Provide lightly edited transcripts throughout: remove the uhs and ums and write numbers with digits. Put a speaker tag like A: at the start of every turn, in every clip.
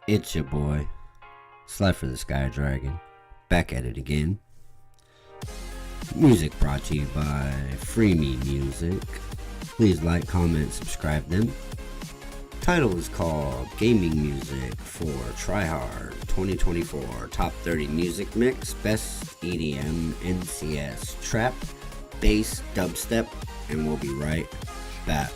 A: It's your boy, Slipher The Sky Dragon, back at it again. Music brought to you by Freeme Music. Please like, comment, subscribe them. Title is called Gaming Music for Tryhard 2024 Top 30 Music Mix, Best EDM, NCS, Trap, Bass, Dubstep, and we'll be right back.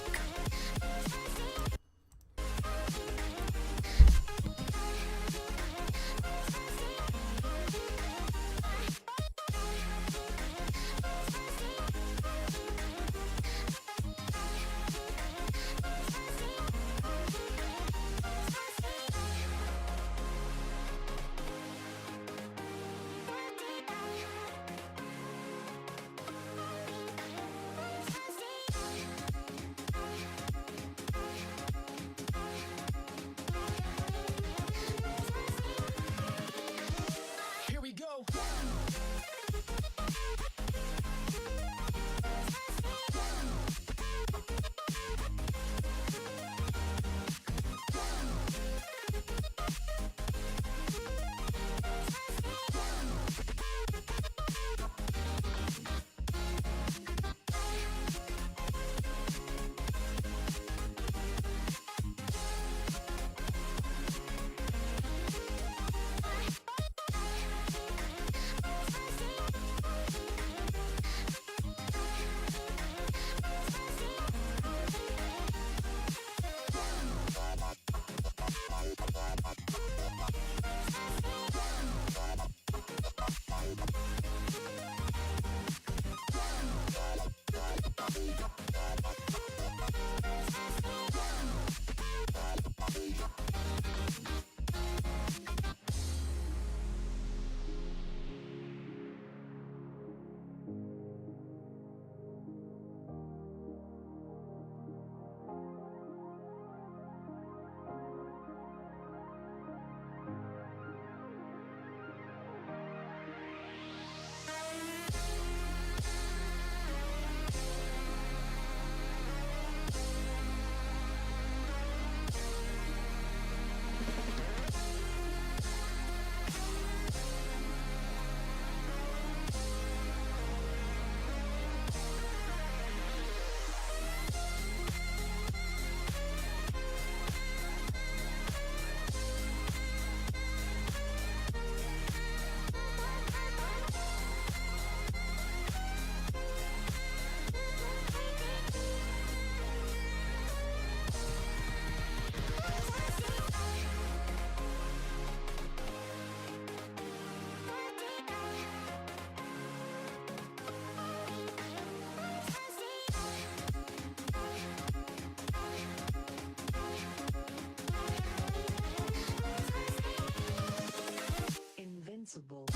B: Invincible.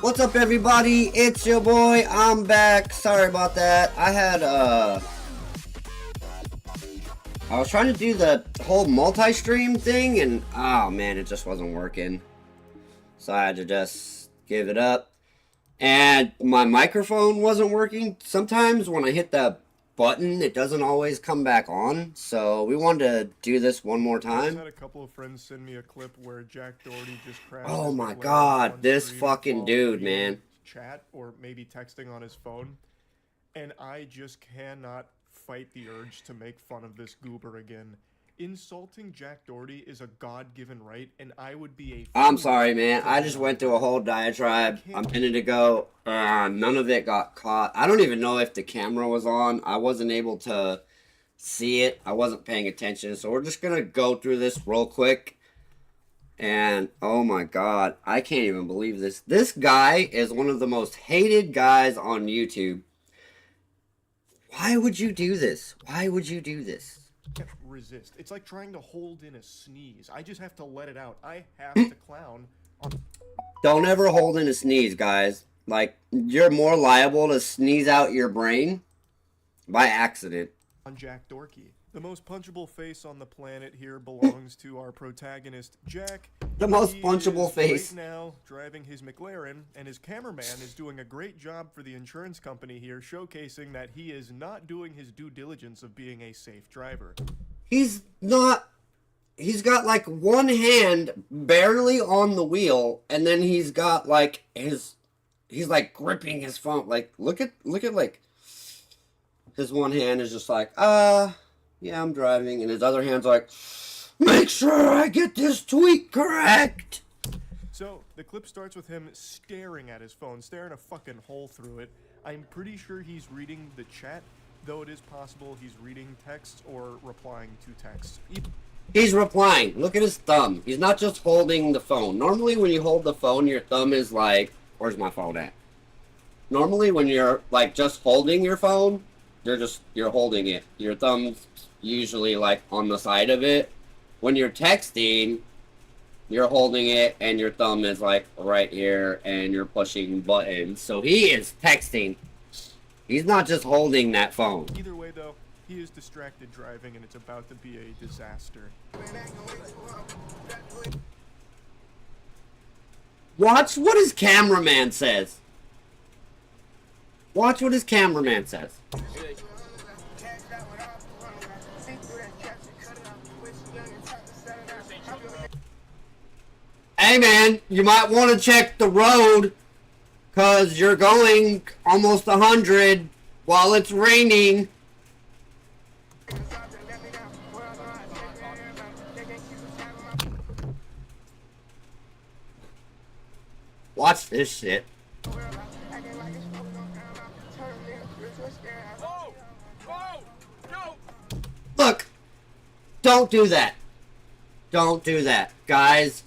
A: What's up, everybody? It's your boy. I'm back. Sorry about that. I was trying to do the whole multi-stream thing, and oh man, it just wasn't working. So I had to just give it up. And my microphone wasn't working. Sometimes when I hit the button, it doesn't always come back on. So we wanted to do this one more
C: I
A: time.
C: just had a couple of friends send me a clip where Jack Doherty just crashed.
A: Oh
C: his
A: my
C: laptop
A: god,
C: on
A: this
C: stream
A: fucking
C: while
A: dude,
C: being
A: man.
C: Chat or maybe texting on his phone, and I just cannot fight the urge to make fun of this goober again. Insulting Jack Doherty is a God-given right, and I would be a
A: I'm
C: fool
A: sorry, man.
C: to
A: I just
C: deny
A: went through
C: that.
A: a whole diatribe a minute ago. None of it got caught. I don't even know if the camera was on. I wasn't able to see it. I wasn't paying attention. So we're just going to go through this real quick. And oh my god, I can't even believe this. This guy is one of the most hated guys on YouTube. Why would you do this? Why would you do this?
C: Can't resist. It's like trying to hold in a sneeze. I just have to let it out. I have to clown on...
A: Don't ever hold in a sneeze, guys. Like, you're more liable to sneeze out your brain by accident.
C: On Jack Doherty. The most punchable face on the planet here belongs to our protagonist, Jack.
A: The most punchable face.
C: Right now, driving his McLaren, and his cameraman is doing a great job for the insurance company here, showcasing that he is not doing his due diligence of being a safe driver.
A: He's not... He's got, like, one hand barely on the wheel, and then he's got, like, his... He's, like, gripping his phone. Like, look at, like... His one hand is just like, yeah, I'm driving. And his other hand's like, make sure I get this tweet correct.
C: So, the clip starts with him staring at his phone, staring a fucking hole through it. I'm pretty sure he's reading the chat, though it is possible he's reading texts or replying to texts.
A: He's replying. Look at his thumb.'s not just holding the phone. Normally when you hold the phone, your thumb is like, where's my phone at? Normally when you're like just holding your phone, you're holding it. Your thumb's usually like on the side of it. When you're texting, you're holding it and your thumb is like right here and you're pushing buttons. So he is texting. He's not just holding that phone.
C: Either way though, he is distracted driving and it's about to be a disaster.
A: Watch what his cameraman says. Watch what his cameraman says. Hey man, you might want to check the road, cause you're going almost 100 while it's raining. Watch this shit. Look, don't do that. Don't do that. Guys,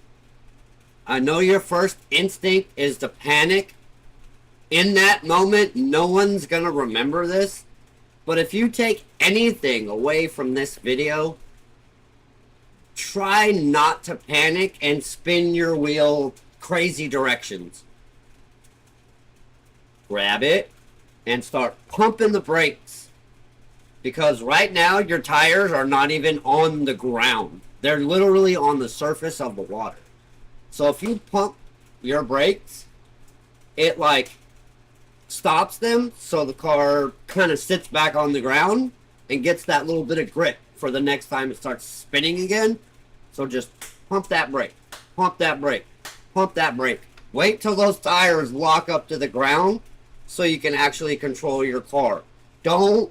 A: I know your first instinct is to panic. In that moment, no one's gonna remember this. But if you take anything away from this video, try not to panic and spin your wheel crazy directions. Grab it and start pumping the brakes. Because right now, your tires are not even on the ground. They're literally on the surface of the water. So if you pump your brakes, it like stops them so the car kind of sits back on the ground and gets that little bit of grip for the next time it starts spinning again. So just pump that brake, pump that brake, pump that brake. Wait till those tires lock up to the ground so you can actually control your car. Don't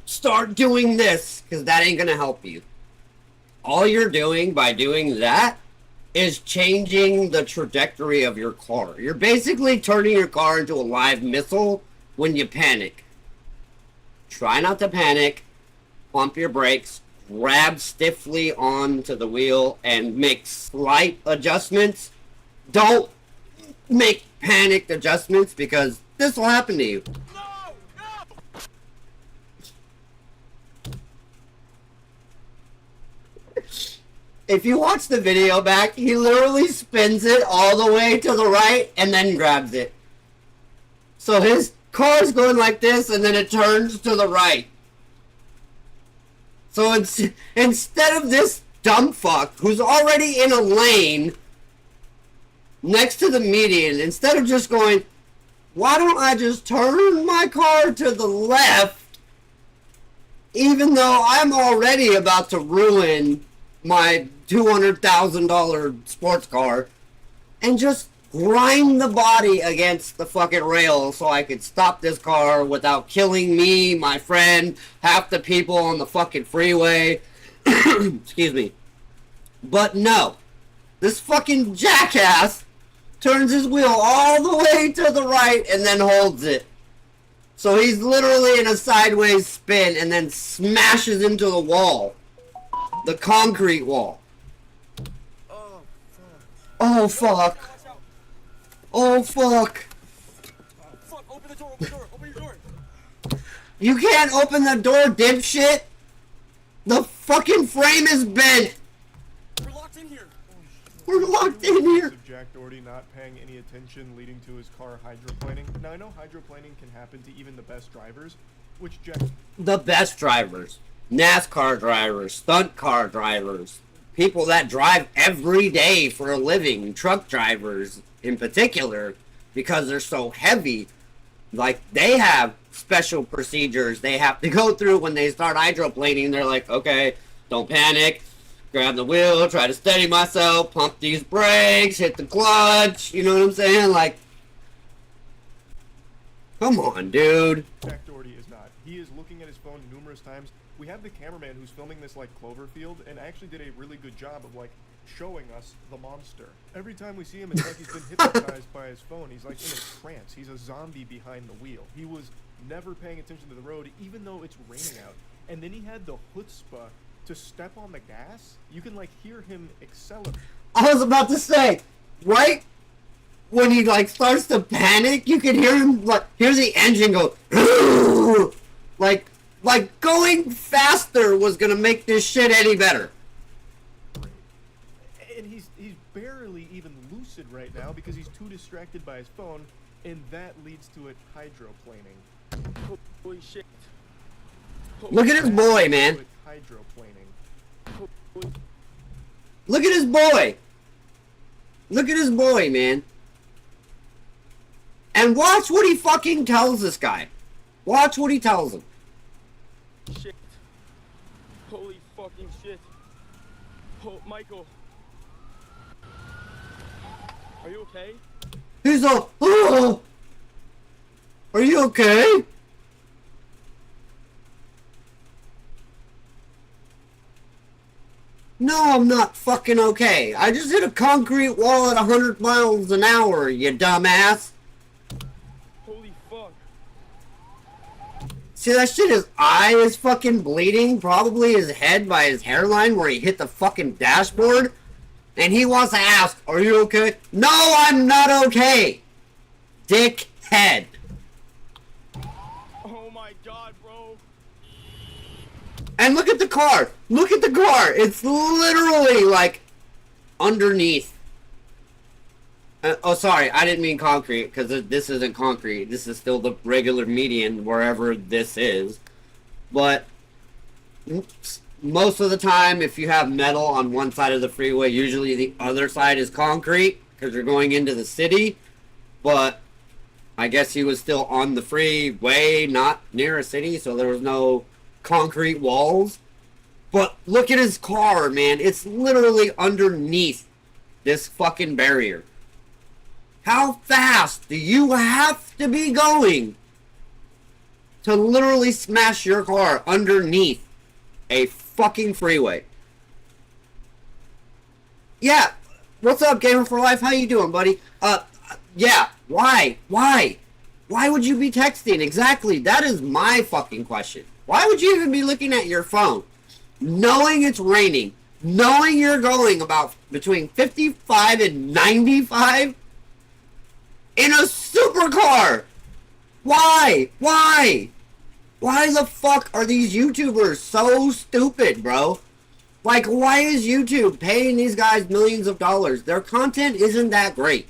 A: start doing this, because that ain't gonna help you. All you're doing by doing that is changing the trajectory of your car. You're basically turning your car into a live missile when you panic. Try not to panic, pump your brakes, grab stiffly onto the wheel, and make slight adjustments. Don't make panicked adjustments, because this will happen to you. If you watch the video back, he literally spins it all the way to the right and then grabs it. So his car's going like this and then it turns to the right. So instead of this dumb fuck who's already in a lane next to the median, instead of just going, why don't I just turn my car to the left, even though I'm already about to ruin my $200,000 sports car, and just grind the body against the fucking rail so I could stop this car without killing me, my friend, half the people on the fucking freeway. Excuse me. But no, this fucking jackass turns his wheel all the way to the right and then holds it. So he's literally in a sideways spin and then smashes into the wall. The concrete wall. Oh, fuck. Oh, fuck.
B: Fuck, open the door, open the door, open your door.
A: You can't open the door, dipshit. The fucking frame is bent.
B: We're locked in here.
A: We're locked in here.
C: Of Jack Doherty not paying any attention, leading to his car hydroplaning. Now, I know hydroplaning can happen to even the best drivers, which Jack...
A: The best drivers. NASCAR drivers, stunt car drivers, people that drive every day for a living, truck drivers in particular, because they're so heavy. Like, they have special procedures they have to go through when they start hydroplaning. They're like, okay, don't panic, grab the wheel, try to steady myself, pump these brakes, hit the clutch, you know what I'm saying? Like, come on, dude.
C: Jack Doherty is not. He is looking at his phone numerous times. We have the cameraman who's filming this like Cloverfield and actually did a really good job of like showing us the monster. Every time we see him, it's like he's been hypnotized by his phone. He's like in a trance. He's a zombie behind the wheel. He was never paying attention to the road, even though it's raining out. And then he had the chutzpah to step on the gas. You can like hear him accelerate.
A: I was about to say, right when he like starts to panic, you can hear him like hear the engine go like going faster was gonna make this shit any better.
C: And he's barely even lucid right now because he's too distracted by his phone, and that leads to it hydroplaning.
B: Holy shit.
A: Look at his boy, man.
C: Hydroplaning.
A: Look at his boy. Look at his boy, man. And watch what he fucking tells this guy. Watch what he tells him.
B: Shit. Holy fucking shit. Oh, Michael. Are you okay?
A: He's all, oh, are you okay? No, I'm not fucking okay. I just hit a concrete wall at 100 miles an hour, you dumbass.
B: Holy fuck.
A: See that shit? His eye is fucking bleeding. Probably his head by his hairline where he hit the fucking dashboard. And he wants to ask, are you okay? No, I'm not okay. Dickhead.
B: Oh my god, bro.
A: And look at the car. Look at the car. It's literally like underneath. Oh, sorry. I didn't mean concrete because this isn't concrete. This is still the regular median wherever this is. But most of the time, if you have metal on one side of the freeway, usually the other side is concrete because you're going into the city. But I guess he was still on the freeway, not near a city, so there was no concrete walls. But look at his car, man. It's literally underneath this fucking barrier. How fast do you have to be going to literally smash your car underneath a fucking freeway? Yeah. What's up, Gamer for Life? How you doing, buddy? Yeah. Why? Why would you be texting? Exactly. That is my fucking question. Why would you even be looking at your phone? Knowing it's raining, knowing you're going about between 55 and 95 in a supercar. Why? Why the fuck are these YouTubers so stupid, bro? Like, why is YouTube paying these guys millions of dollars? Their content isn't that great.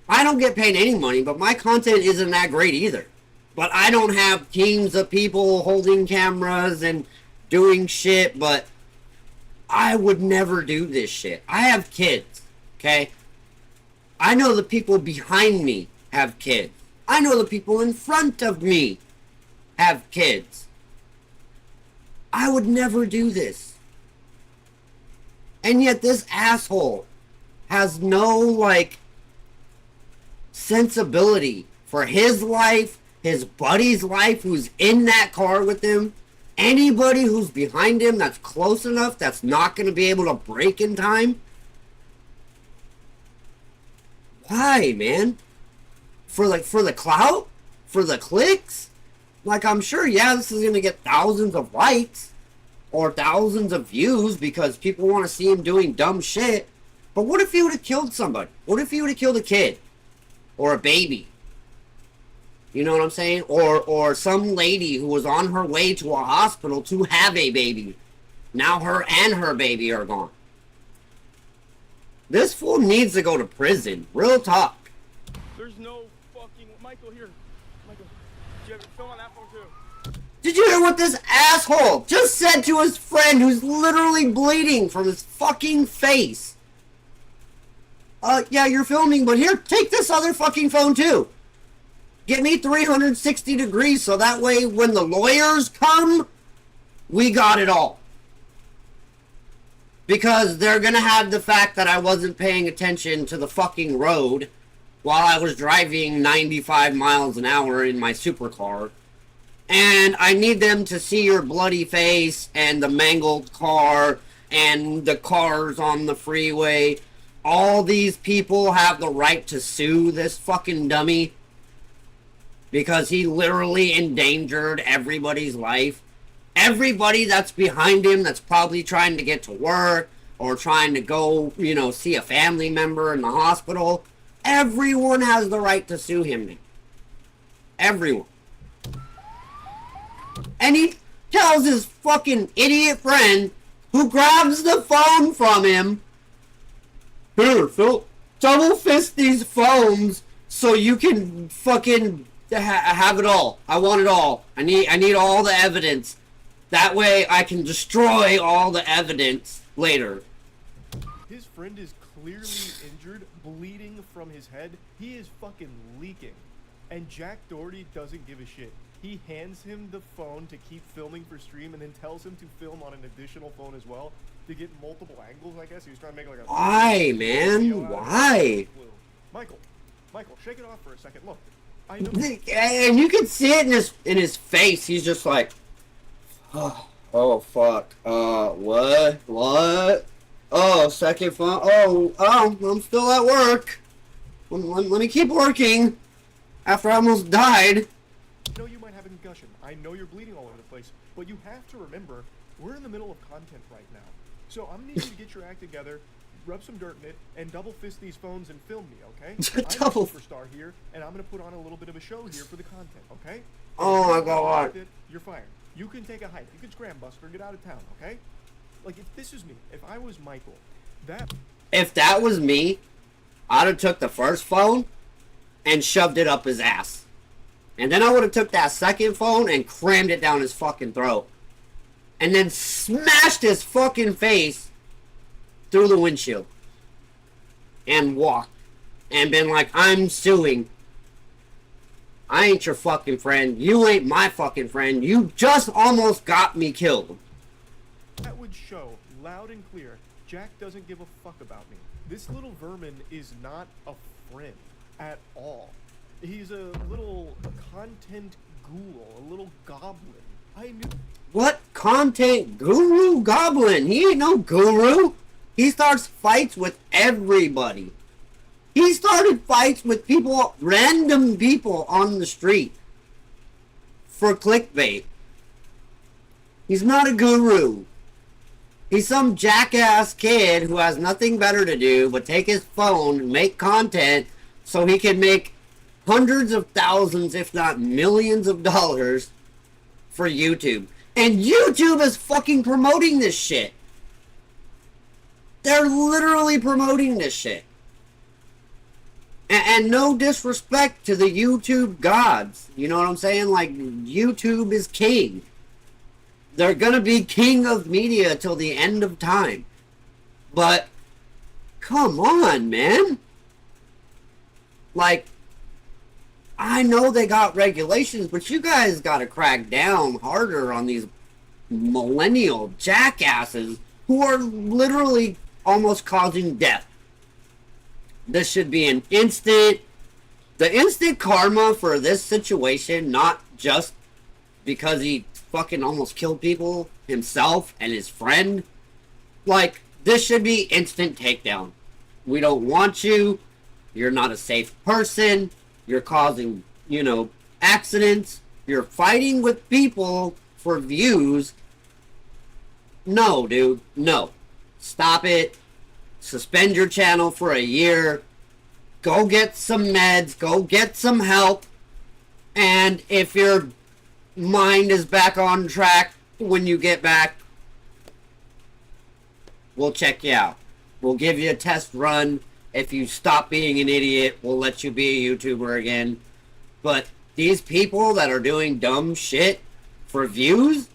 A: I don't get paid any money, but my content isn't that great either. But I don't have teams of people holding cameras and doing shit, but I would never do this shit. I have kids, okay? I know the people behind me have kids. I know the people in front of me have kids. I would never do this. And yet this asshole has no, like, sensibility for his life, his buddy's life who's in that car with him, anybody who's behind him that's close enough that's not going to be able to brake in time. Why, man? For the clout? for the clicks. Like, I'm sure, yeah, this is going to get thousands of likes or thousands of views because people want to see him doing dumb shit. But what if he would have killed somebody? What if he would have killed a kid or a baby? You know what I'm saying? Or some lady who was on her way to a hospital to have a baby. Now her and her baby are gone. This fool needs to go to prison. Real talk.
B: There's no fucking Michael here. Michael, do you have your phone on that phone too?
A: Did you hear what this asshole just said to his friend who's literally bleeding from his fucking face? Yeah, you're filming, but here, take this other fucking phone too. Get me 360 degrees so that way when the lawyers come, we got it all. Because they're gonna have the fact that I wasn't paying attention to the fucking road while I was driving 95 miles an hour in my supercar. And I need them to see your bloody face and the mangled car and the cars on the freeway. All these people have the right to sue this fucking dummy because he literally endangered everybody's life. Everybody that's behind him that's probably trying to get to work or trying to go, you know, see a family member in the hospital. Everyone has the right to sue him now. Everyone. And he tells his fucking idiot friend who grabs the phone from him, here, Phil, double fist these phones so you can fucking have it all. I want it all. I need all the evidence. That way I can destroy all the evidence later.
C: His friend is clearly injured, bleeding from his head. He is fucking leaking. And Jack Doherty doesn't give a shit. He hands him the phone to keep filming for stream and then tells him to film on an additional phone as well to get multiple angles, I guess. He was trying to make like a...
A: Why, man? Why?
C: Michael, shake it off for a second. Look, I know...
A: And you can see it in his face. He's just like... Oh, fuck. What? Oh, second phone. Oh, I'm still at work. Let me keep working after I almost died.
C: I know you might have a concussion. I know you're bleeding all over the place. But you have to remember, we're in the middle of content right now. So I'm gonna need you to get your act together, rub some dirt in it, and double fist these phones and film me, okay? I'm a superstar here, and I'm gonna put on a little bit of a show here for the content, okay?
A: Oh my god.
C: You're fired. You can take a hike. You can scram buster, get out of town, okay? Like, if this is me, if I was Michael,
A: if that was me, I'd have took the first phone and shoved it up his ass. And then I would have took that second phone and crammed it down his fucking throat. And then smashed his fucking face through the windshield. And walked. And been like, I'm suing. I ain't your fucking friend. You ain't my fucking friend. You just almost got me killed.
C: That would show, loud and clear, Jack doesn't give a fuck about me. This little vermin is not a friend at all. He's a little content ghoul, a little goblin. I knew...
A: What? Content guru goblin? He ain't no guru. He starts fights with everybody. He started fights with people, random people on the street for clickbait. He's not a guru. He's some jackass kid who has nothing better to do but take his phone, make content, so he can make hundreds of thousands, if not millions of dollars for YouTube. And YouTube is fucking promoting this shit. They're literally promoting this shit. And no disrespect to the YouTube gods. You know what I'm saying? Like, YouTube is king. They're gonna be king of media till the end of time. But, come on, man. Like, I know they got regulations, but you guys gotta crack down harder on these millennial jackasses who are literally almost causing death. This should be the instant karma for this situation, not just because he fucking almost killed people himself and his friend. Like, this should be instant takedown. We don't want you. You're not a safe person. You're causing, you know, accidents. You're fighting with people for views. No, dude. No. Stop it. Suspend your channel for a year. Go get some meds. Go get some help. And if your mind is back on track when you get back, we'll check you out. We'll give you a test run. If you stop being an idiot, we'll let you be a YouTuber again. But these people that are doing dumb shit for views,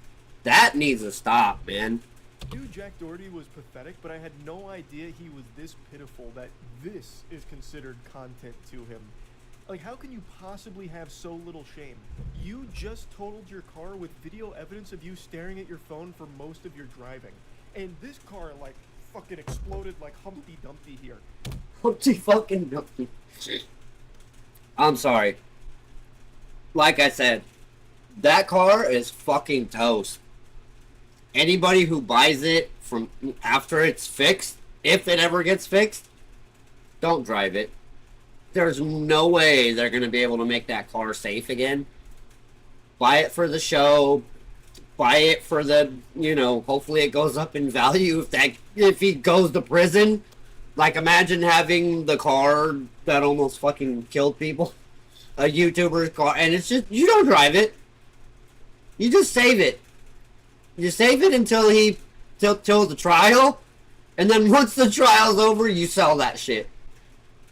A: that needs to stop, man.
C: Dude, Jack Doherty was pathetic, but I had no idea he was this pitiful that this is considered content to him. Like, how can you possibly have so little shame? You just totaled your car with video evidence of you staring at your phone for most of your driving. And this car, like, fucking exploded like Humpty Dumpty here.
A: Humpty fucking Dumpty. I'm sorry. Like I said, that car is fucking toast. Anybody who buys it from after it's fixed, if it ever gets fixed, don't drive it. There's no way they're going to be able to make that car safe again. Buy it for the show. Buy it for the, you know, hopefully it goes up in value if he goes to prison. Like, imagine having the car that almost fucking killed people. A YouTuber's car. And it's just, you don't drive it. You just save it. You save it until till the trial. And then once the trial's over, you sell that shit.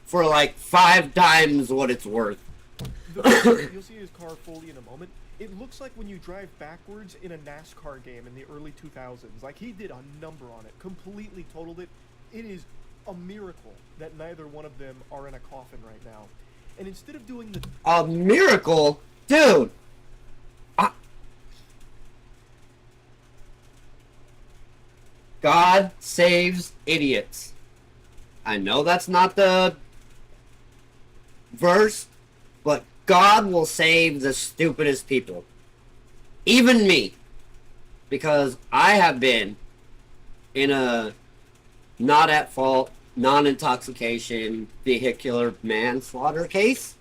A: For like 5 times what it's worth.
C: You'll see his car fully in a moment. It looks like when you drive backwards in a NASCAR game in the early 2000s. Like, he did a number on it. Completely totaled it. It is a miracle that neither one of them are in a coffin right now. And instead of doing the...
A: A miracle? Dude! God saves idiots. I know that's not the verse, but God will save the stupidest people. Even me. Because I have been in a not at fault, non-intoxication, vehicular manslaughter case.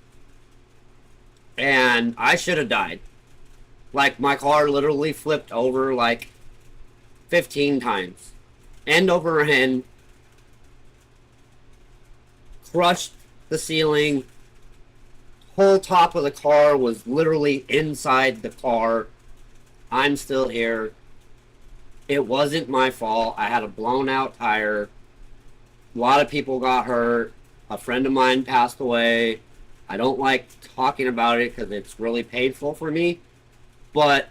A: And I should have died. Like, my car literally flipped over like 15 times. End over end. Crushed the ceiling. Whole top of the car was literally inside the car. I'm still here. It wasn't my fault. I had a blown out tire. A lot of people got hurt. A friend of mine passed away. I don't like talking about it because it's really painful for me. But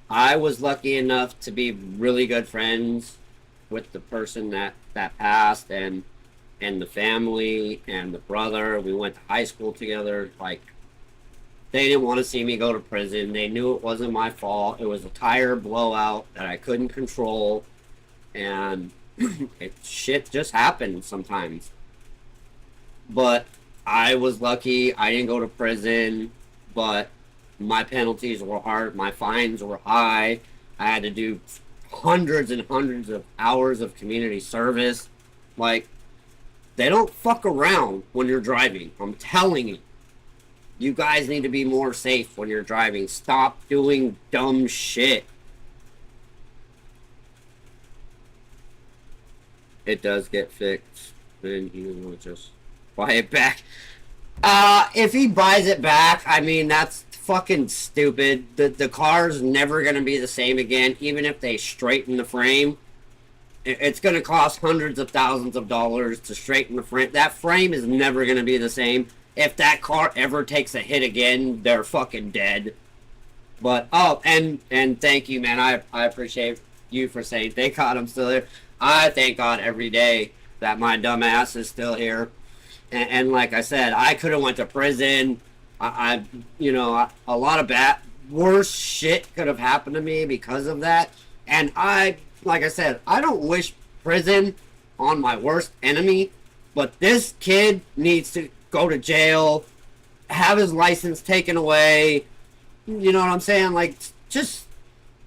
A: I was lucky enough to be really good friends with the person that passed and the family and the brother. We went to high school together. Like, they didn't want to see me go to prison. They knew it wasn't my fault. It was a tire blowout that I couldn't control. And shit just happens sometimes. But I was lucky. I didn't go to prison. But my penalties were hard. My fines were high. I had to do hundreds and hundreds of hours of community service. Like, they don't fuck around when you're driving. I'm telling you. You guys need to be more safe when you're driving. Stop doing dumb shit. It does get fixed. Then you will just buy it back. If he buys it back, I mean, that's fucking stupid. The car's never going to be the same again, even if they straighten the frame. It's going to cost hundreds of thousands of dollars to straighten the frame. That frame is never going to be the same. If that car ever takes a hit again, they're fucking dead. But, oh, and thank you, man. I appreciate you for saying thank God I'm still here. I thank God every day that my dumb ass is still here. And like I said, I could have went to prison. You know, a lot of worse shit could have happened to me because of that. And like I said, I don't wish prison on my worst enemy. But this kid needs to go to jail, have his license taken away. You know what I'm saying? Like, just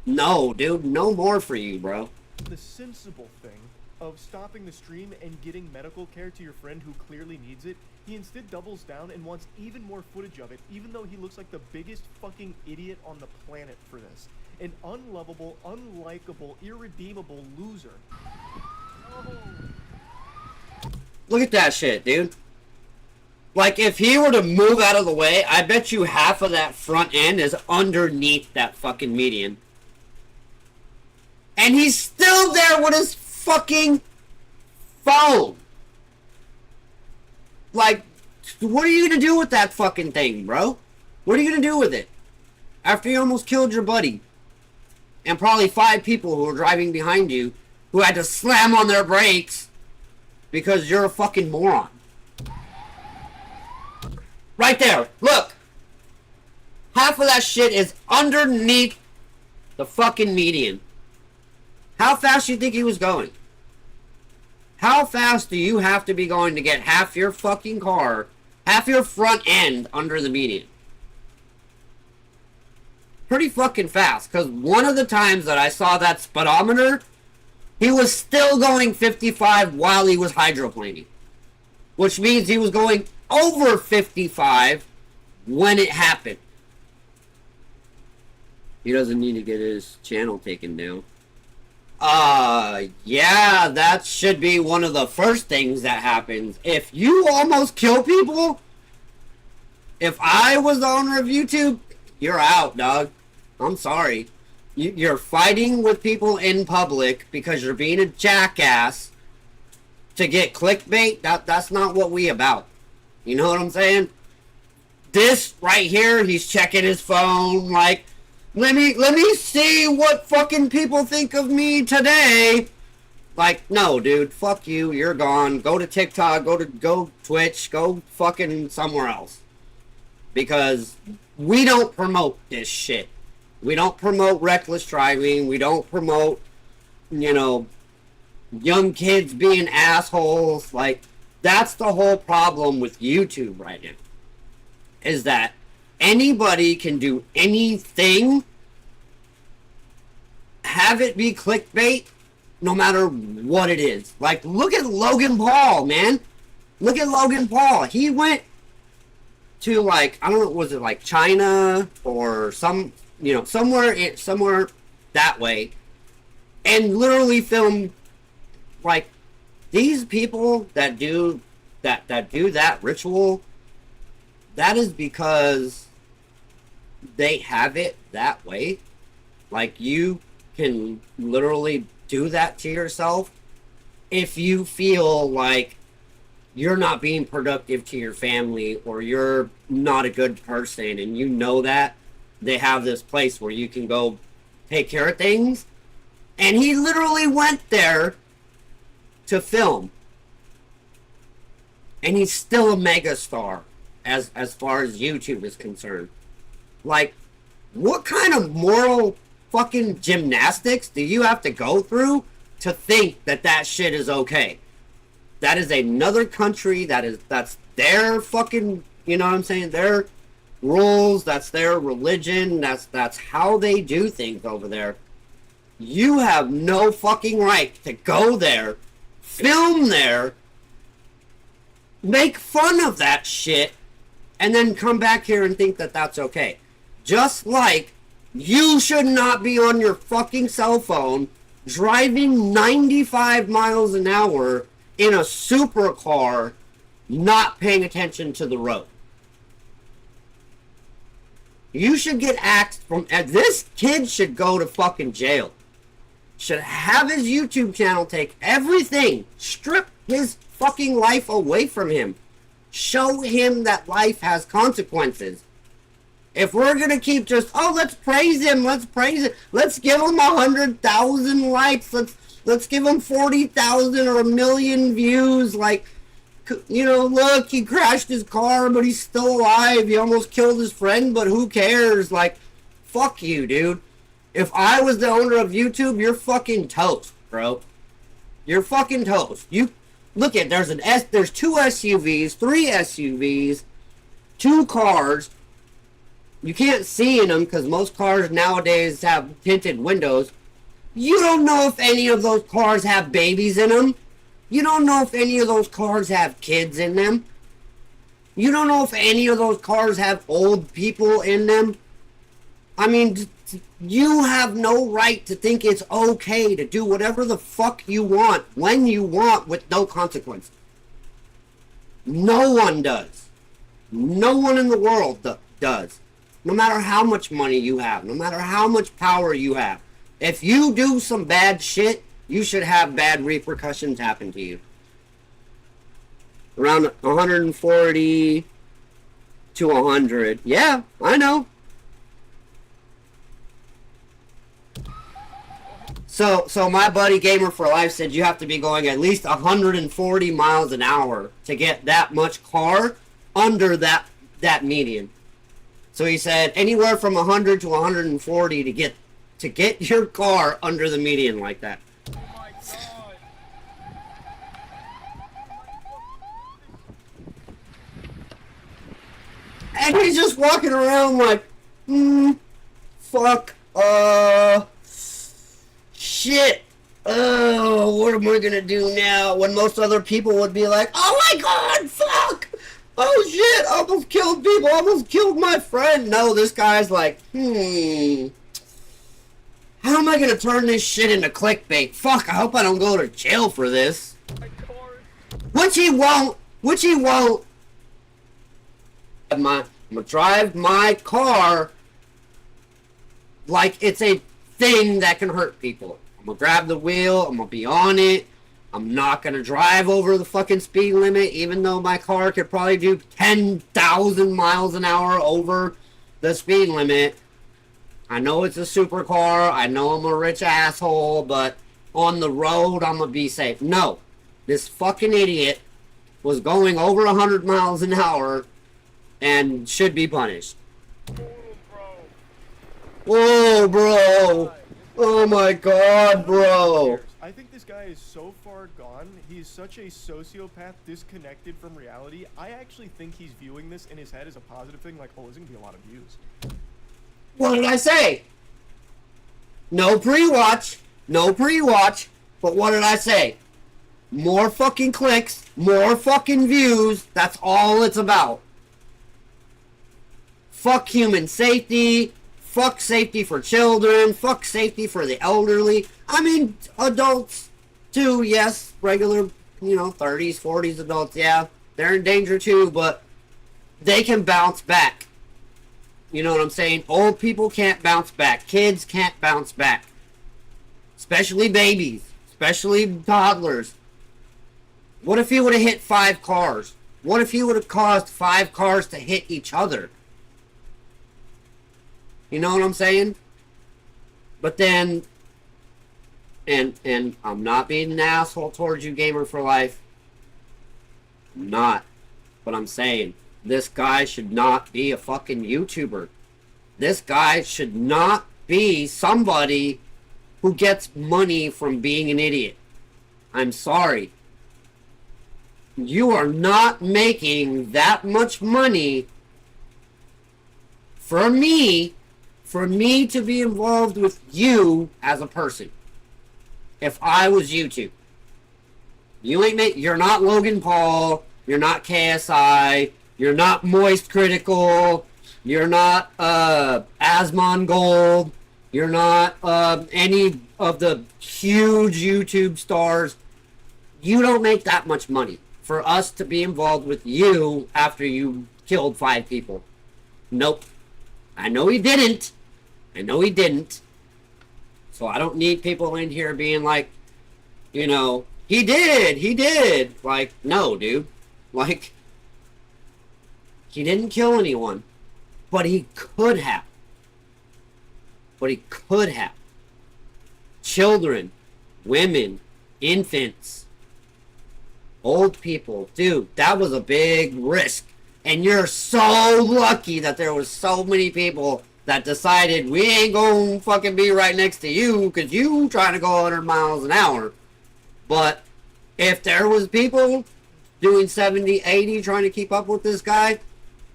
A: no, dude. No more for you, bro.
C: The sensible thing of stopping the stream and getting medical care to your friend who clearly needs it, he instead doubles down and wants even more footage of it, even though he looks like the biggest fucking idiot on the planet for this. An unlovable, unlikable, irredeemable loser. Oh.
A: Look at that shit, dude. Like, if he were to move out of the way, I bet you half of that front end is underneath that fucking median. And he's still there with his fucking phone. Like, what are you gonna do with that fucking thing, bro? What are you gonna do with it? After you almost killed your buddy. And probably 5 people who were driving behind you who had to slam on their brakes because you're a fucking moron. Right there, look. Half of that shit is underneath the fucking median. How fast do you think he was going? How fast do you have to be going to get half your fucking car, half your front end under the median? Pretty fucking fast, because one of the times that I saw that speedometer, he was still going 55 while he was hydroplaning. Which means he was going over 55 when it happened. He doesn't need to get his channel taken down. Yeah, that should be one of the first things that happens. If you almost kill people, if I was the owner of YouTube, you're out, dog. I'm sorry. You're fighting with people in public because you're being a jackass to get clickbait. That's not what we about. You know what I'm saying? This right here, he's checking his phone like, let me see what fucking people think of me today. Like, no, dude, fuck you. You're gone. Go to TikTok. Go Twitch. Go fucking somewhere else. Because we don't promote this shit. We don't promote reckless driving. We don't promote, you know, young kids being assholes. Like, that's the whole problem with YouTube right now. Is that anybody can do anything, have it be clickbait, no matter what it is. Like, look at Logan Paul, man. Look at Logan Paul. He went to, like, I don't know, was it like China or some, you know, somewhere that way, and literally filmed, like, these people that do that ritual. That is because they have it that way. Like, you can literally do that to yourself if you feel like you're not being productive to your family or you're not a good person, and you know that. They have this place where you can go take care of things. And he literally went there to film. And he's still a megastar. As far as YouTube is concerned. Like, what kind of moral fucking gymnastics do you have to go through to think that that shit is okay? That is another country, that's their fucking, you know what I'm saying, their rules, that's their religion, that's how they do things over there. You have no fucking right to go there, film there, make fun of that shit, and then come back here and think that that's okay. Just like you should not be on your fucking cell phone driving 95 miles an hour in a supercar not paying attention to the road. You should get axed from... This kid should go to fucking jail. Should have his YouTube channel take everything. Strip his fucking life away from him. Show him that life has consequences. If we're gonna keep just, oh, let's praise him, let's give him 100,000 likes, let's give him 40,000 or 1,000,000 views, like, you know, look, he crashed his car, but he's still alive, he almost killed his friend, but who cares? Like, fuck you, dude. If I was the owner of YouTube, you're fucking toast, bro. You're fucking toast. You look at, there's 2 SUVs, 3 SUVs, 2 cars. You can't see in them because most cars nowadays have tinted windows. You don't know if any of those cars have babies in them. You don't know if any of those cars have kids in them. You don't know if any of those cars have old people in them. I mean, you have no right to think it's okay to do whatever the fuck you want, when you want, with no consequence. No one does. No one in the world does. No matter how much money you have, no matter how much power you have. If you do some bad shit, you should have bad repercussions happen to you. Around 140 to 100. Yeah, I know. So my buddy Gamer for Life said you have to be going at least 140 miles an hour to get that much car under that median. So he said anywhere from 100 to 140 to get your car under the median like that.
B: Oh my god.
A: And he's just walking around like, fuck, shit, what am I gonna do now? When most other people would be like, oh my god, fuck, oh shit, I almost killed people, I almost killed my friend. No, this guy's like, how am I gonna turn this shit into clickbait? Fuck, I hope I don't go to jail for this.
B: My car.
A: Which he won't. I'm gonna drive my car like it's a thing that can hurt people. I'm gonna grab the wheel, I'm gonna be on it. I'm not gonna drive over the fucking speed limit, even though my car could probably do 10,000 miles an hour over the speed limit. I know it's a supercar, I know I'm a rich asshole, but on the road, I'm gonna be safe. No, this fucking idiot was going over 100 miles an hour and should be punished. Whoa, bro. Oh my god, bro.
C: I think this guy is so far gone. He's such a sociopath, disconnected from reality. I actually think he's viewing this in his head as a positive thing, like, oh, there's gonna be a lot of views.
A: What did I say? No pre-watch. No pre-watch. But what did I say? More fucking clicks. More fucking views. That's all it's about. Fuck human safety. Fuck safety for children. Fuck safety for the elderly. I mean, adults too, yes. Regular, 30s, 40s adults, yeah. They're in danger too, but they can bounce back. You know what I'm saying? Old people can't bounce back. Kids can't bounce back. Especially babies. Especially toddlers. What if he would have hit 5 cars? What if he would have caused 5 cars to hit each other? You know what I'm saying? But then, and I'm not being an asshole towards you, Gamer for Life. I'm not. But I'm saying, this guy should not be a fucking YouTuber. This guy should not be somebody who gets money from being an idiot. I'm sorry. You are not making that much money for me to be involved with you as a person. If I was YouTube. You're not Logan Paul, you're not KSI, you're not Moist Critical, you're not Asmon Gold, you're not any of the huge YouTube stars. You don't make that much money for us to be involved with you after you killed 5 people. Nope. I know he didn't. So I don't need people in here being like, he did. Like, no, dude. Like, he didn't kill anyone. But he could have. Children, women, infants, old people. Dude, that was a big risk. And you're so lucky that there was so many people that decided we ain't gonna fucking be right next to you because you trying to go 100 miles an hour. But if there was people doing 70, 80 trying to keep up with this guy,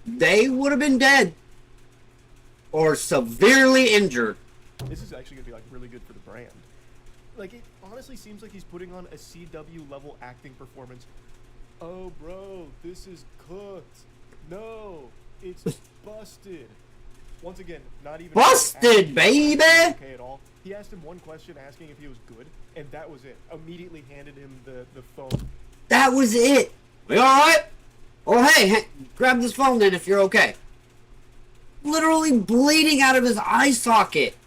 A: they would have been dead. Or severely injured.
C: This is actually gonna be like really good for the brand. Like, it honestly seems like he's putting on a CW level acting performance. Oh, bro, this is cooked. No, it's busted. Once again, not even
A: busted, baby.
C: Okay at all. He asked him one question, asking if he was good, and that was it. Immediately handed him the phone.
A: That was it. We all right? Oh, hey, grab this phone then if you're okay. Literally bleeding out of his eye socket.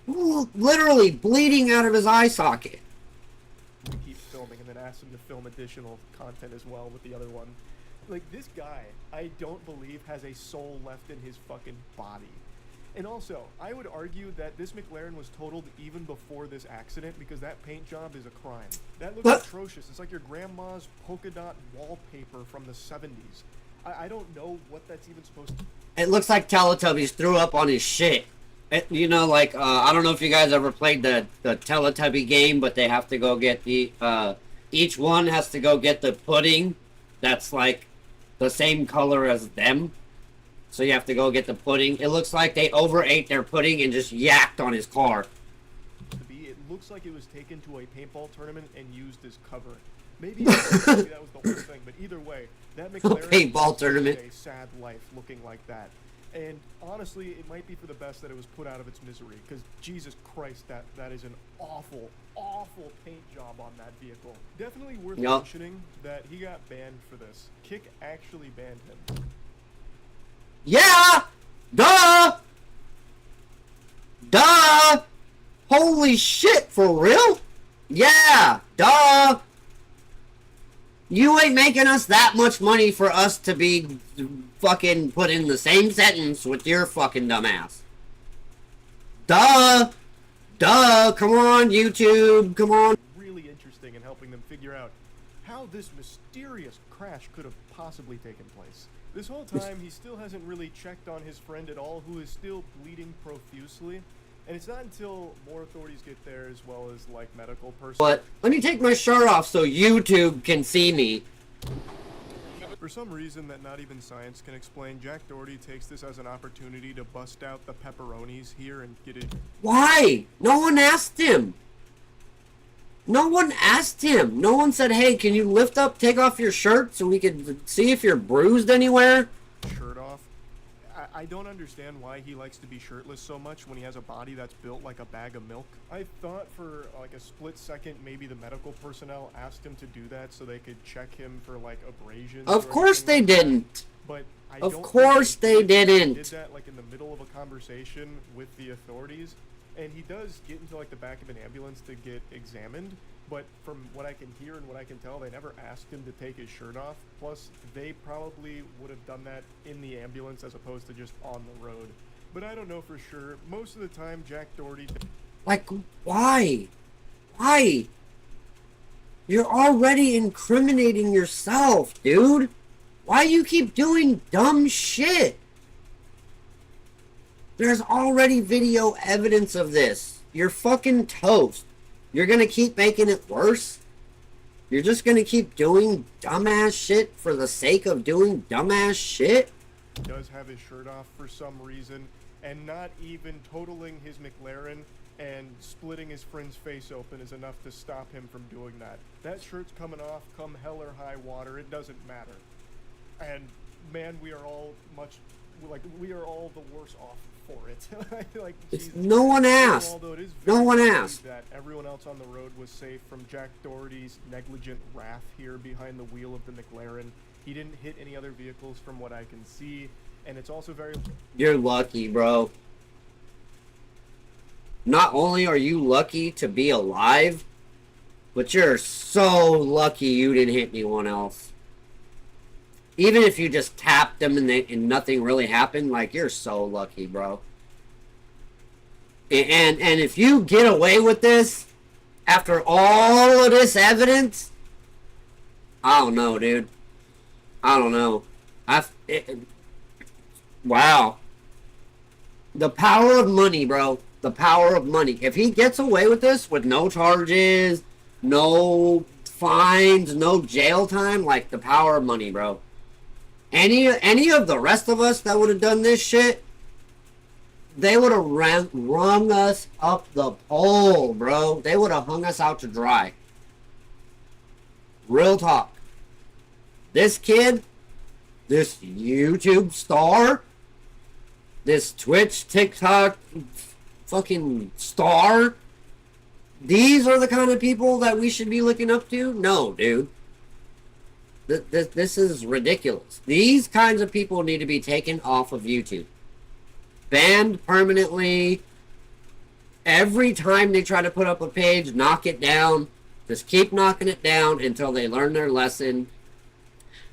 A: Literally bleeding out of his eye socket.
C: We keep filming and then ask him to film additional content as well with the other one. Like, this guy, I don't believe has a soul left in his fucking body. And also, I would argue that this McLaren was totaled even before this accident because that paint job is a crime. That looks atrocious. It's like your grandma's polka dot wallpaper from the 70s. I don't know what that's even supposed to...
A: It looks like Teletubbies threw up on his shit. You know, like, I don't know if you guys ever played the Teletubby game, but they have to go get the, each one has to go get the pudding that's, like, the same color as them. So you have to go get the pudding. It looks like they overate their pudding and just yacked on his car.
C: It looks like it was taken to a paintball tournament and used as cover. Maybe that was the whole thing, but either way, that McLaren
A: paintball tournament.
C: A sad life looking like that. And honestly, it might be for the best that it was put out of its misery, because Jesus Christ, that is an awful, awful paint job on that vehicle. Definitely worth mentioning that he got banned for this. Kick actually banned him.
A: Yeah! Duh! Duh! Holy shit, for real? Yeah! Duh! You ain't making us that much money for us to be fucking put in the same sentence with your fucking dumbass. Duh! Duh! Come on, YouTube! Come on!
C: Really interesting in helping them figure out how this mysterious crash could have possibly taken place. This whole time, he still hasn't really checked on his friend at all, who is still bleeding profusely. And it's not until more authorities get there, as well as, like, medical personnel.
A: But let me take my shirt off so YouTube can see me.
C: For some reason that not even science can explain, Jack Doherty takes this as an opportunity to bust out the pepperonis here and get it.
A: Why? No one asked him. No one asked him. No one said, hey, can you lift up, take off your shirt so we can see if you're bruised anywhere?
C: Shirt off. I don't understand why he likes to be shirtless so much when he has a body that's built like a bag of milk. I thought for like a split second maybe the medical personnel asked him to do that so they could check him for like abrasions.
A: Of course they didn't.
C: But
A: of course they didn't.
C: He did that like in the middle of a conversation with the authorities, and he does get into like the back of an ambulance to get examined. But from what I can hear and what I can tell, they never asked him to take his shirt off. Plus, they probably would have done that in the ambulance as opposed to just on the road. But I don't know for sure. Most of the time, Jack Doherty...
A: Like, why? Why? You're already incriminating yourself, dude. Why you keep doing dumb shit? There's already video evidence of this. You're fucking toast. You're gonna keep making it worse? You're just gonna keep doing dumbass shit for the sake of doing dumbass shit?
C: He does have his shirt off for some reason, and not even totaling his McLaren and splitting his friend's face open is enough to stop him from doing that. That shirt's coming off, come hell or high water, it doesn't matter. And man, we are all we are all the worse off for it. Like,
A: no one asked. No one asked.
C: That everyone else on the road was safe from Jack Doherty's negligent wrath here behind the wheel of the McLaren. He didn't hit any other vehicles from what I can see, and it's also very...
A: You're lucky, bro. Not only are you lucky to be alive, but you're so lucky you didn't hit anyone else. Even if you just tapped them and nothing really happened, like, you're so lucky, bro. And if you get away with this, after all of this evidence, I don't know, dude. I don't know. Wow. The power of money, bro. The power of money. If he gets away with this with no charges, no fines, no jail time, like, the power of money, bro. Any of the rest of us that would have done this shit, They would have rung us up the pole, bro. They would have hung us out to dry. Real talk. This kid, this YouTube star, this Twitch, TikTok fucking star, these are the kind of people that we should be looking up to? No, dude. This is ridiculous. These kinds of people need to be taken off of YouTube. Banned permanently. Every time they try to put up a page, knock it down. Just keep knocking it down until they learn their lesson.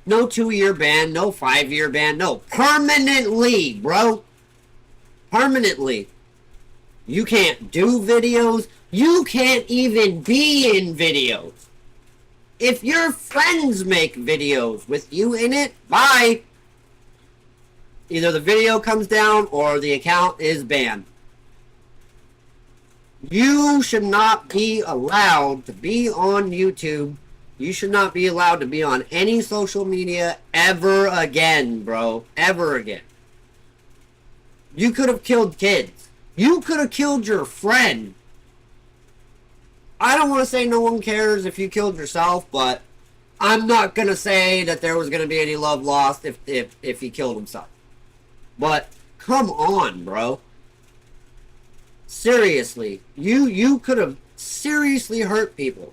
A: No 2-year ban, no 5-year ban, no. Permanently, bro. Permanently. You can't do videos. You can't even be in videos. If your friends make videos with you in it, bye. Either the video comes down or the account is banned. You should not be allowed to be on YouTube. You should not be allowed to be on any social media ever again, bro. Ever again. You could have killed kids. You could have killed your friend. I don't want to say no one cares if you killed yourself, but I'm not going to say that there was going to be any love lost if he killed himself. But come on, bro. Seriously, you could have seriously hurt people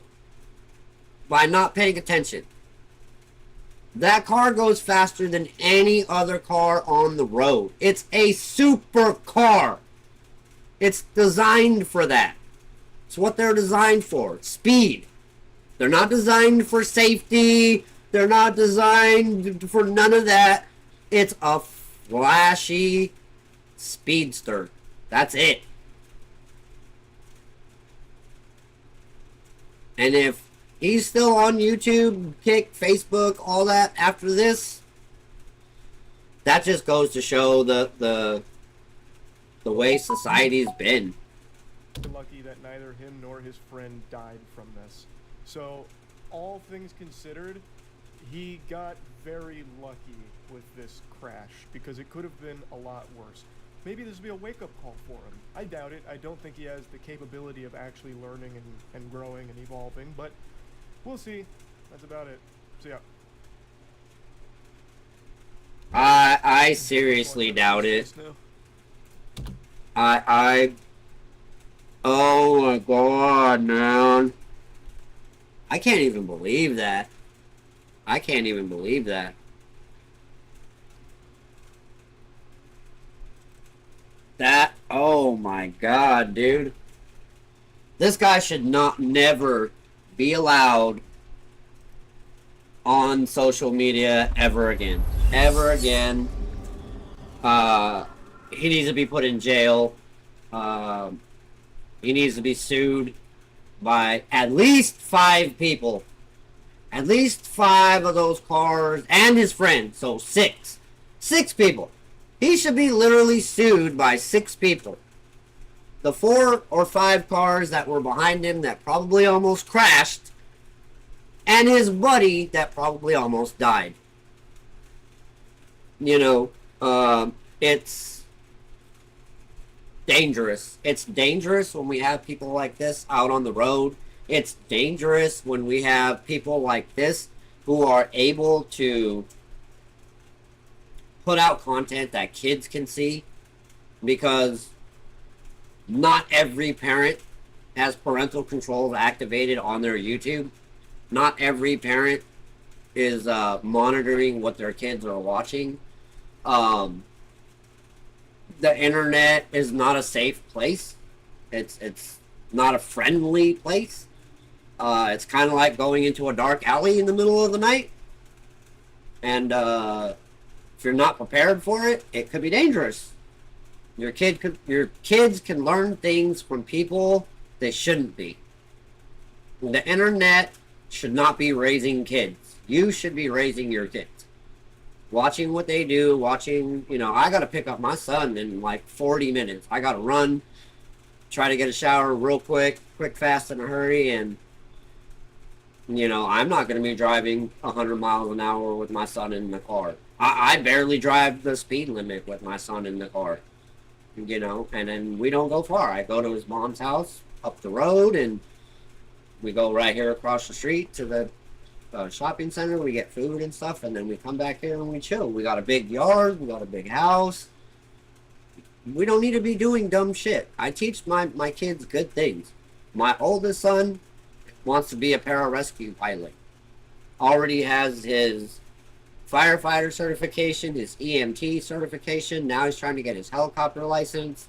A: by not paying attention. That car goes faster than any other car on the road. It's a super car. It's designed for that. It's what they're designed for. Speed. They're not designed for safety. They're not designed for none of that. It's a flashy speedster. That's it. And if he's still on YouTube, Kick, Facebook, all that after this, that just goes to show the way society's been.
C: Lucky that neither him nor his friend died from this. So, all things considered, he got very lucky with this crash because it could have been a lot worse. Maybe this will be a wake-up call for him. I doubt it. I don't think he has the capability of actually learning and growing and evolving, but we'll see. That's about it. See ya.
A: I seriously doubt it. Oh my god, man. I can't even believe that. I can't even believe that. Oh my god, dude. This guy should never be allowed on social media ever again. Ever again. He needs to be put in jail. He needs to be sued by at least 5 people. At least 5 of those cars and his friend. So 6. 6 people. He should be literally sued by 6 people. The 4 or 5 cars that were behind him that probably almost crashed. And his buddy that probably almost died. You know, it's dangerous. It's dangerous when we have people like this out on the road. It's dangerous when we have people like this who are able to put out content that kids can see, because not every parent has parental controls activated on their YouTube. Not every parent is monitoring what their kids are watching. The internet is not a safe place. It's not a friendly place. It's kind of like going into a dark alley in the middle of the night. And if you're not prepared for it, it could be dangerous. Your kids can learn things from people they shouldn't be. The internet should not be raising kids. You should be raising your kids. Watching what they do, watching, you know, I gotta pick up my son in like 40 minutes. I gotta run, try to get a shower real quick, fast, in a hurry, and, you know, I'm not gonna be driving 100 miles an hour with my son in the car. I barely drive the speed limit with my son in the car. you know, and then we don't go far. I go to his mom's house up the road, and we go right here across the street to the shopping center. We get food and stuff, and then we come back here and we chill. We got a big yard. We got a big house. We don't need to be doing dumb shit. I teach my kids good things. My oldest son wants to be a pararescue pilot. Already has his firefighter certification, his EMT certification. Now he's trying to get his helicopter license.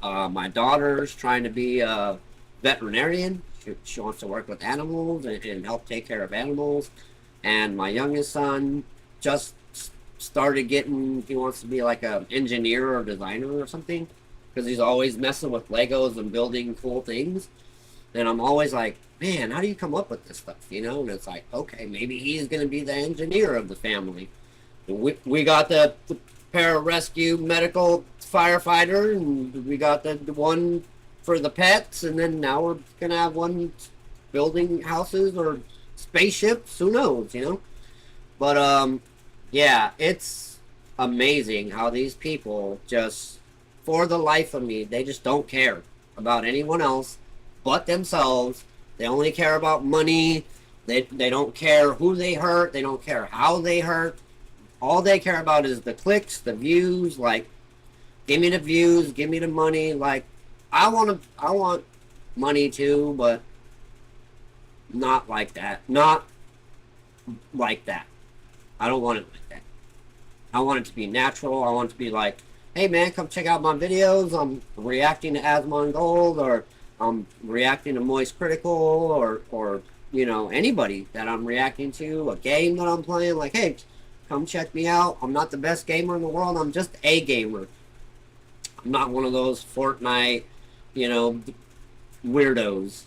A: My daughter's trying to be a veterinarian. She wants to work with animals and help take care of animals. And my youngest son just started getting, he wants to be like an engineer or designer or something, because he's always messing with Legos and building cool things. And I'm always like, man, how do you come up with this stuff, you know? And it's like, okay, maybe he's going to be the engineer of the family. We got the pararescue medical firefighter, and we got the one for the pets, and then now we're going to have one building houses or spaceships, who knows, you know? But, yeah, it's amazing how these people just, for the life of me, they just don't care about anyone else but themselves. They only care about money. They don't care who they hurt. They don't care how they hurt. All they care about is the clicks, the views. Like, give me the views, give me the money. Like, I want money too, but not like that. Not like that. I don't want it like that. I want it to be natural. I want it to be like, hey man, come check out my videos. I'm reacting to Asmongold, or I'm reacting to Moist Critical, or you know, anybody that I'm reacting to, a game that I'm playing. Like, hey, come check me out. I'm not the best gamer in the world. I'm just a gamer. I'm not one of those Fortnite, you know, weirdos.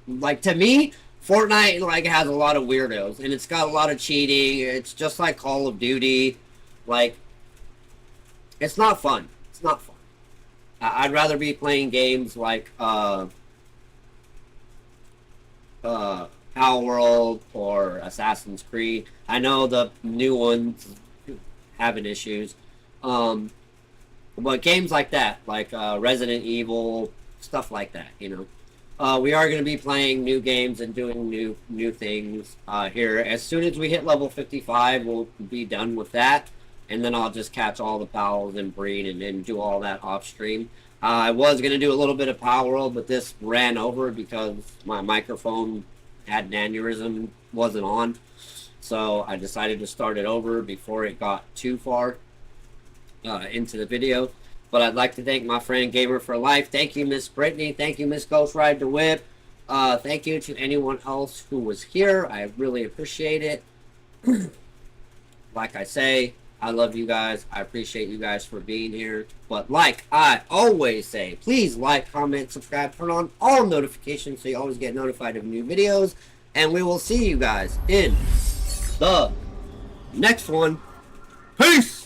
A: Like, to me, Fortnite, like, has a lot of weirdos, and it's got a lot of cheating. It's just like Call of Duty. Like, it's not fun. It's not fun. I'd rather be playing games like, Palworld or Assassin's Creed. I know the new ones having issues. But games like that, like, Resident Evil, stuff like that, you know. We are going to be playing new games and doing new things here. As soon as we hit level 55, we'll be done with that. And then I'll just catch all the pals and breed and then do all that off stream. I was going to do a little bit of Palworld, but this ran over because my microphone had an aneurysm, wasn't on. So I decided to start it over before it got too far into the video. But I'd like to thank my friend Gamer for Life. Thank you, Miss Brittany. Thank you, Miss Ghost Ride the Whip. Thank you to anyone else who was here. I really appreciate it. Like I say, I love you guys. I appreciate you guys for being here. But like I always say, please like, comment, subscribe, turn on all notifications so you always get notified of new videos. And we will see you guys in the next one. Peace!